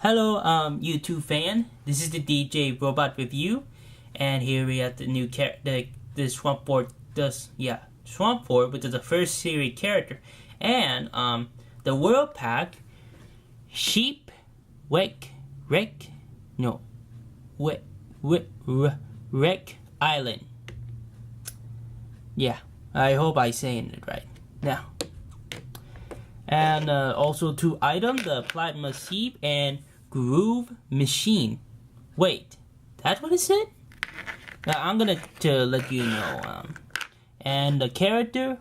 Hello, YouTube fan. This is the DJ Robot Review, and here we have the new the Swamp Board. Swamp Board, which is the first series character, and the World Pack, Sheep, Wreck Island. Yeah, I hope I'm saying it right now. And also 2 items, the Plasma Sheep and Groove Machine. Wait, that's what it said? Now I'm gonna let you know. And the character,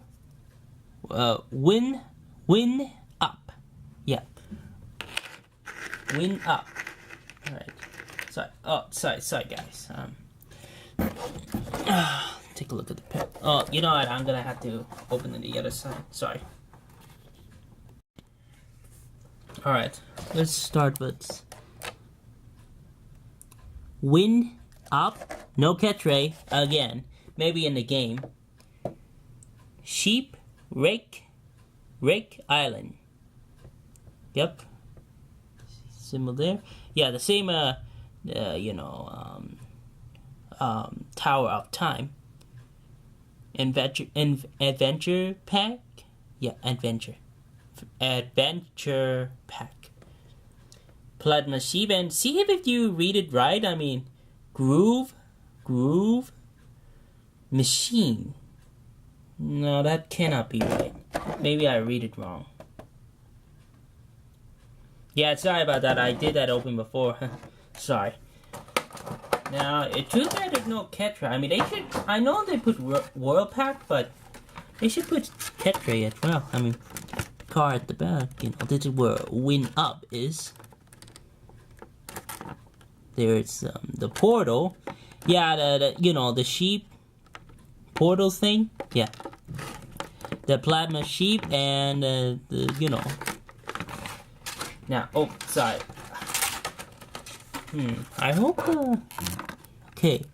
Win Up. Yeah, Win Up. All right. Sorry. Oh, sorry, guys. Take a look at the pen. Oh, you know what? I'm gonna have to open it the other side. Sorry. Alright, let's start with Win Up, no catchphrase, again, maybe in the game. Sheep, Wreck Island. Yep. Symbol there. Yeah, the same, Tower of Time. Adventure Pack? Yeah, Adventure Pack. Plasma Sheep, and see if you read it right. I mean, Groove Machine. No, that cannot be right. Maybe I read it wrong. Yeah, sorry about that. I did that open before. Sorry. Now, it's too bad there's no catchphrase. I mean, they should. I know they put World Pack, but they should put catchphrase as well. I mean, car at the back, this is where Win Up is. There's the portal. Yeah, the sheep portal thing. Yeah, the Plasma Sheep and Now, oh, sorry. I hope. Okay.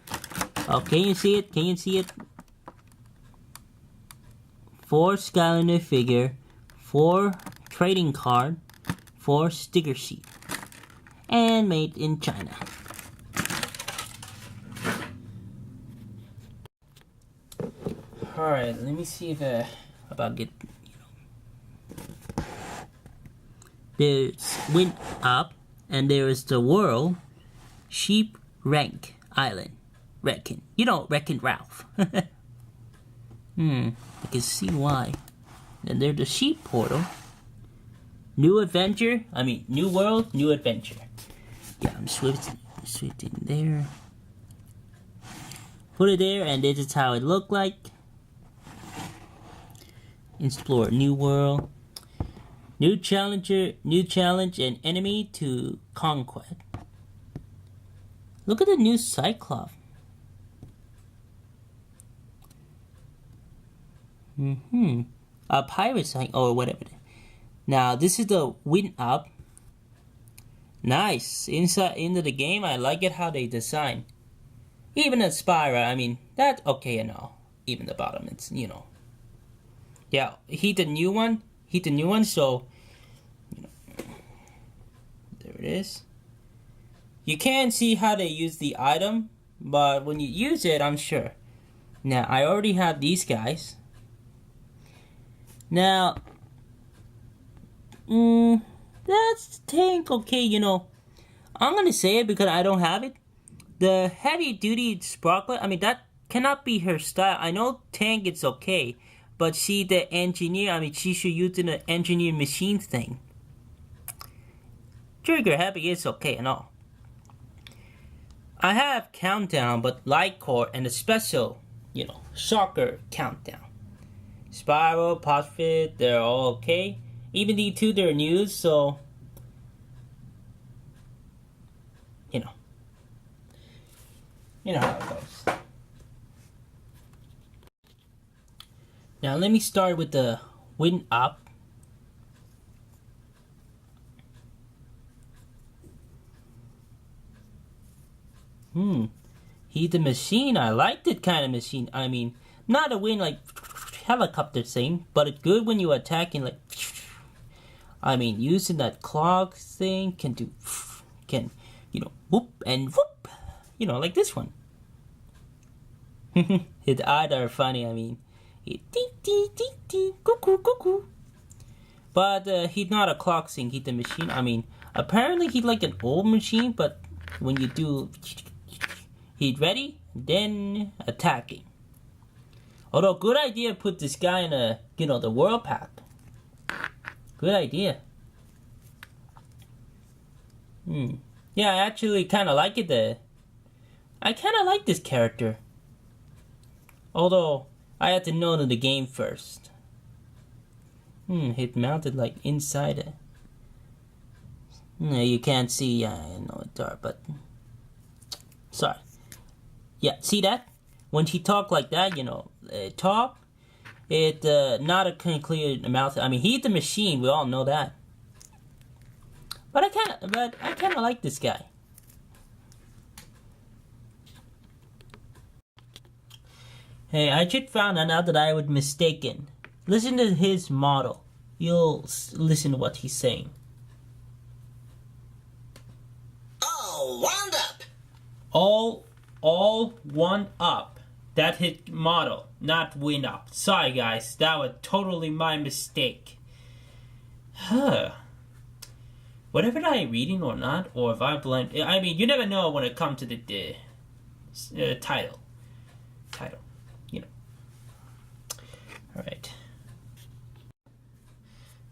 Oh, can you see it? Can you see it? 4 Skylander figure. 4 trading card, 4 sticker sheet, and made in China. Alright, let me see if about get There's Win Up, and there is the World Sheep Rank Island. Wrecking Ralph. I can see why. And there's the sheep portal. New adventure. I mean, new world, new adventure. Yeah, I'm switching there. Put it there, and this is how it looked like. Explore new world. New challenge, and enemy to conquest. Look at the new Cyclops. A pirate sign or whatever. Now this is the Win Up. Nice. Into the game, I like it how they design. Even the spiral, I mean, that's okay and all. Even the bottom, it's Yeah, heat the new one, so there it is. You can't see how they use the item, but when you use it, I'm sure. Now I already have these guys. Now, that's tank, okay, I'm gonna say it because I don't have it. The heavy duty sparkler, I mean, that cannot be her style. I know tank, it's okay, but see the engineer, I mean, she should use the engineer machine thing. Trigger heavy is okay and all. I have countdown, but light core and a special, soccer countdown. Spiral, Postfit, they're all okay. Even the 2, they're new, so you know how it goes. Now let me start with the Win Up. He's the machine. I like that kind of machine. I mean, not a win like helicopter thing, but it's good when you're attacking like I mean, using that clock thing can do can, whoop and whoop, like this one. His eyes are funny. I mean, ding ding ding ding, cuckoo cuckoo. But he's not a clock thing. He's a machine. I mean, apparently he's like an old machine. But when you do, he's ready, then attacking. Although, good idea, put this guy in a, the world pack. Good idea. Yeah, I actually kind of like it. I kind of like this character. Although, I had to know the game first. It's mounted like inside it. No, you can't see. I know it's dark, but sorry. Yeah, see that? When he talk like that, talk. It not a clear mouth. I mean, he's the machine. We all know that. But I kind of like this guy. Hey, I just found out that I was mistaken. Listen to his model. You'll listen to what he's saying. All wound up. All one up. That's his model, not win up. Sorry guys, that was totally my mistake. Whatever I reading or not, or if I blend, I mean, you never know when it comes to the title. Alright.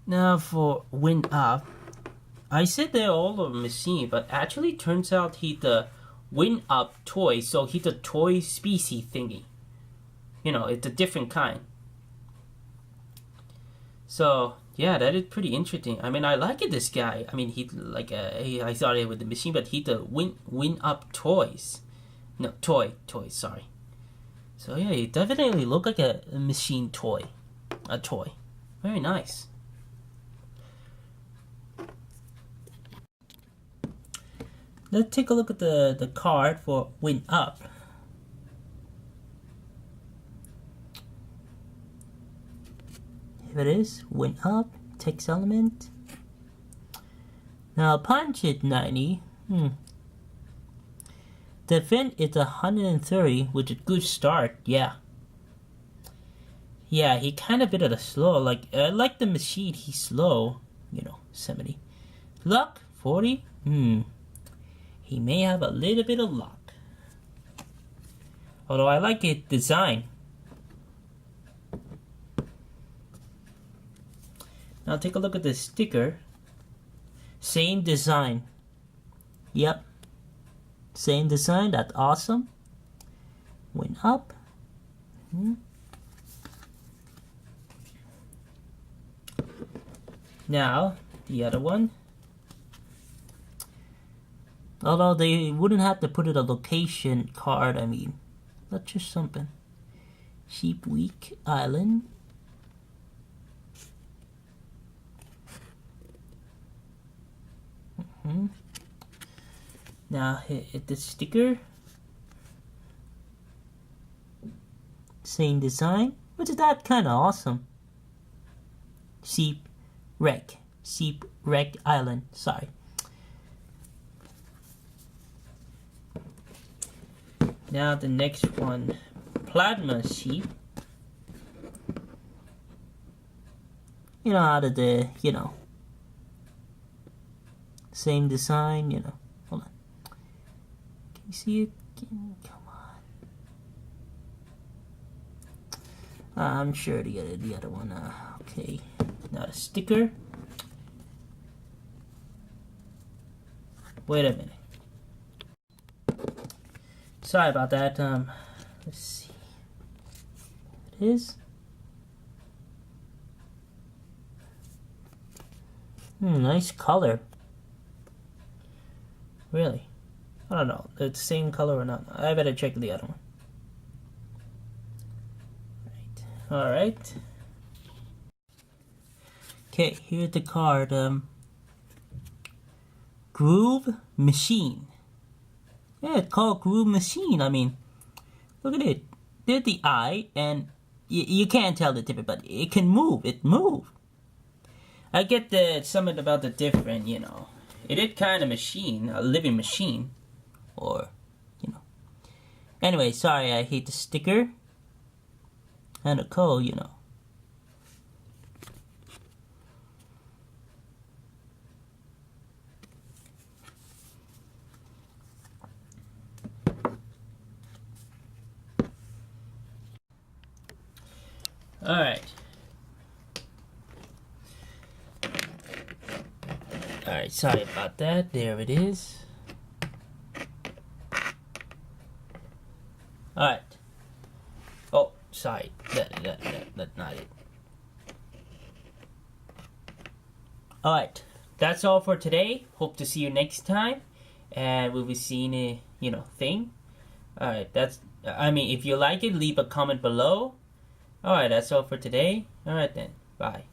Now for win up, I said they're all a machine, but actually turns out he's the win up toy, so he's a toy species thingy. It's a different kind. So yeah, that is pretty interesting. I mean, I like this guy. I mean, he's like I thought it was the machine, but he's the win up toys. No, toys. Sorry. So yeah, he definitely look like a machine toy, a toy. Very nice. Let's take a look at the card for win up. Here it is, win up, text element. Now punch it 90. Defend is 130, which is a good start. Yeah, he kind of bit of a slow. Like the machine, he's slow. 70. Luck 40. He may have a little bit of luck. Although I like its design. Now take a look at the sticker. Same design. Yep. Same design. That's awesome. Went up. Now the other one. Although they wouldn't have to put it a location card, I mean, that's just something. Sheep Week Island. Now hit the sticker. Same design, which is that kind of awesome. Sheep Wreck Island. Sorry. Now the next one, plasma sheep. Out of the, same design, Hold on. Can you see it? Come on. I'm sure to get the other one. Okay. Now the sticker. Wait a minute. Sorry about that. Let's see. It is. Nice color. Really? I don't know. It's the same color or not. I better check the other one. Alright. Okay, here's the card. Groove Machine. Yeah, it's called Groove Machine. I mean, look at it. There's the eye, and you can't tell the difference, but it can move. It moves. I get something about the different, It is kind of machine, a living machine, or you know. Anyway, sorry, I hate the sticker and the code, you know. Alright. Alright, sorry about that. There it is. Alright. Oh, sorry. That's not it. Alright. That's all for today. Hope to see you next time. And we'll be seeing a, thing. Alright, if you like it, leave a comment below. Alright, that's all for today. Alright then. Bye.